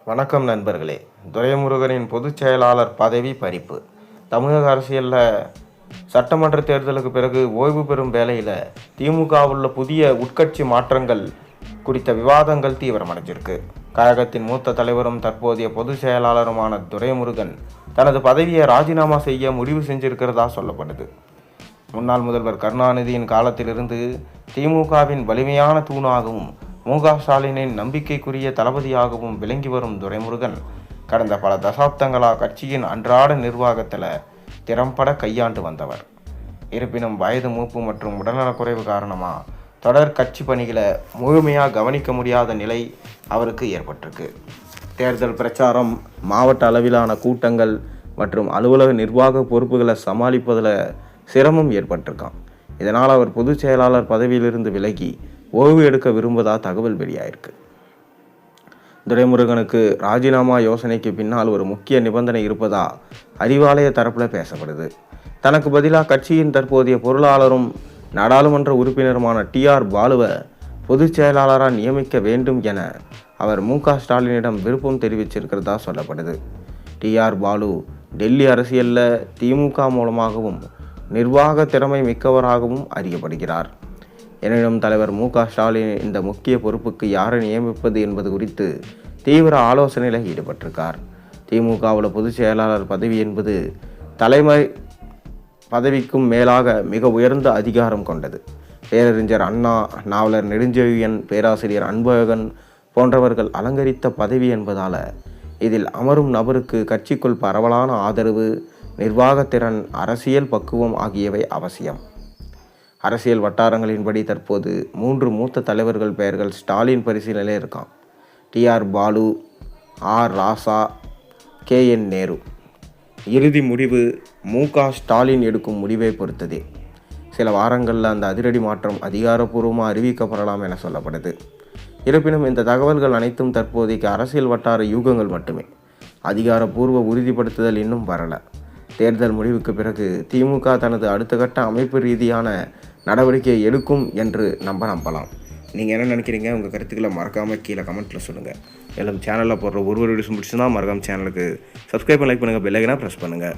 வணக்கம் நண்பர்களே. துரைமுருகனின் பொதுச் செயலாளர் பதவி பறிப்பு. தமிழக அரசியலில் சட்டமன்ற தேர்தலுக்கு பிறகு ஓய்வு பெறும் வேளையில் திமுகவுள்ள புதிய உட்கட்சி மாற்றங்கள் குறித்த விவாதங்கள் தீவிரமடைஞ்சிருக்கு. கழகத்தின் மூத்த தலைவரும் தற்போதைய பொதுச் செயலாளருமான துரைமுருகன் தனது பதவியை ராஜினாமா செய்ய முடிவு செஞ்சிருக்கிறதா சொல்லப்படுது. முன்னாள் முதல்வர் கருணாநிதியின் காலத்திலிருந்து திமுகவின் வலிமையான தூணாகவும் மு.க.ஸ்டாலினின் நம்பிக்கைக்குரிய தளபதியாகவும் விளங்கி வரும் துரைமுருகன் கடந்த பல தசாப்தங்களாக கட்சியின் அன்றாட நிர்வாகத்தில் திறம்பட கையாண்டு வந்தவர். இருப்பினும் வயது மூப்பு மற்றும் உடல்நலக்குறைவு காரணமாக தொடர் கட்சி பணிகளை முழுமையாக கவனிக்க முடியாத நிலை அவருக்கு ஏற்பட்டிருக்கு. தேர்தல் பிரச்சாரம், மாவட்ட அளவிலான கூட்டங்கள் மற்றும் அலுவலக நிர்வாக பொறுப்புகளை சமாளிப்பதில் சிரமம் ஏற்பட்டிருக்கான். இதனால் அவர் பொதுச் செயலாளர் பதவியிலிருந்து விலகி ஓய்வு எடுக்க விரும்புவதாக தகவல் வெளியாயிருக்கு. துரைமுருகனுக்கு ராஜினாமா யோசனைக்கு பின்னால் ஒரு முக்கிய நிபந்தனை இருப்பதா அறிவாலய தரப்பில் பேசப்படுது. தனக்கு பதிலாக கட்சியின் தற்போதைய பொருளாளரும் நாடாளுமன்ற உறுப்பினருமான டி.ஆர். பாலுவை பொதுச் செயலாளராக நியமிக்க வேண்டும் என அவர் மு.க.ஸ்டாலினிடம் விருப்பம் தெரிவிச்சிருக்கிறதா சொல்லப்படுது. டி.ஆர். பாலு டெல்லி அரசியலில் திமுக மூலமாகவும் நிர்வாக திறமை மிக்கவராகவும் அறியப்படுகிறார். எனினும் தலைவர் மு.க.ஸ்டாலின் இந்த முக்கிய பொறுப்புக்கு யாரை நியமிப்பது என்பது குறித்து தீவிர ஆலோசனையில் ஈடுபட்டிருக்கார். திமுகவில் பொதுச் செயலாளர் பதவி என்பது தலைமை பதவிக்கும் மேலாக மிக உயர்ந்த அதிகாரம் கொண்டது. பேரறிஞர் அண்ணா, நாவலர் நெடுஞ்செழியன், பேராசிரியர் அன்பழகன் போன்றவர்கள் அலங்கரித்த பதவி என்பதால் இதில் அமரும் நபருக்கு கட்சிக்குள் பரவலான ஆதரவு, நிர்வாகத்திறன், அரசியல் பக்குவம் ஆகியவை அவசியம். அரசியல் வட்டாரங்களின்படி தற்போது 3 மூத்த தலைவர்கள் பெயர்கள் ஸ்டாலின் பரிசீலனையில் இருக்கான். டி.ஆர். பாலு, ஆர். ராசா, கே.என். நேரு. இறுதி முடிவு மு.க.ஸ்டாலின் எடுக்கும் முடிவை பொறுத்ததே. சில வாரங்களில் அந்த அதிரடி மாற்றம் அதிகாரப்பூர்வமாக அறிவிக்கப்படலாம் என சொல்லப்படுது. இருப்பினும் இந்த தகவல்கள் அனைத்தும் தற்போதைக்கு அரசியல் வட்டார யூகங்கள் மட்டுமே. அதிகாரப்பூர்வ உறுதிப்படுத்துதல் இன்னும் வரல. தேர்தல் முடிவுக்கு பிறகு திமுக தனது அடுத்த கட்ட அமைப்பு ரீதியான நடவடிக்கை எடுக்கும் என்று நம்பலாம். நீங்கள் என்ன நினைக்கிறீங்க? உங்கள் கருத்துக்களை மறக்காமல் கீழே கமெண்ட்டில் சொல்லுங்கள். மேலும் சேனலில் போடுற ஒரு வீடியோஸ் முடிச்சுன்னா மறக்காமல் சேனலுக்கு சப்ஸ்கிரைப் பண்ணி லைக் பண்ணுங்கள், பெல் ஐகானை ப்ரெஸ் பண்ணுங்கள்.